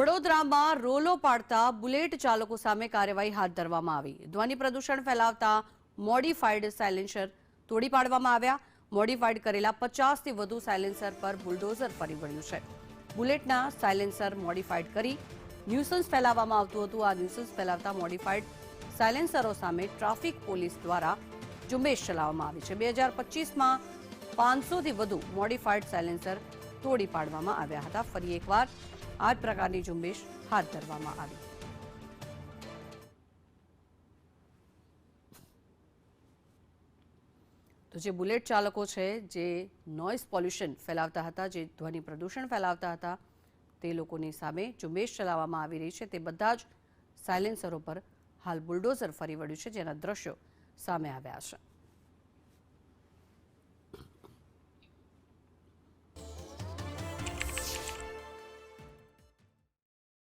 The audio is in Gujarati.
વડોદરામાં રોલો પાડતા બુલેટ ચાલકો સામે કાર્યવાહી હાથ ધરવામાં આવી। ધ્વનિ પ્રદૂષણ ફેલાવતા મોડિફાઈડ સાયલેન્સર તોડી પાડવામાં આવ્યા। મોડિફાઈડ કરેલા 50થી વધુ સાયલેન્સર પર બુલડોઝર ફરી વળ્યું છે। બુલેટના સાયલેન્સર મોડિફાઈડ કરી ન્યુસન્સ ફેલાવવામાં આવતું હતું। આ ન્યુસન્સ ફેલાવતા મોડિફાઈડ સાયલેન્સરો સામે ટ્રાફિક પોલીસ દ્વારા ઝુંબેશ ચલાવવામાં આવી છે। 2025માં 500થી વધુ મોડિફાઈડ સાયલેન્સર તોડી પાડવામાં આવ્યા હતા। ફરી એકવાર આ પ્રકારની ઝુંબેશ હાથ ધરવામાં આવી। તો જે બુલેટ ચાલકો છે, જે નોઇઝ પોલ્યુશન ફેલાવતા હતા, જે ધ્વનિ પ્રદૂષણ ફેલાવતા હતા, તે લોકોની સામે ઝુંબેશ ચલાવવામાં આવી રહી છે। તે બધા જ સાયલેન્સરો પર હાલ બુલડોઝર ફરી વળ્યું છે, જેના દ્રશ્યો સામે આવ્યા છે।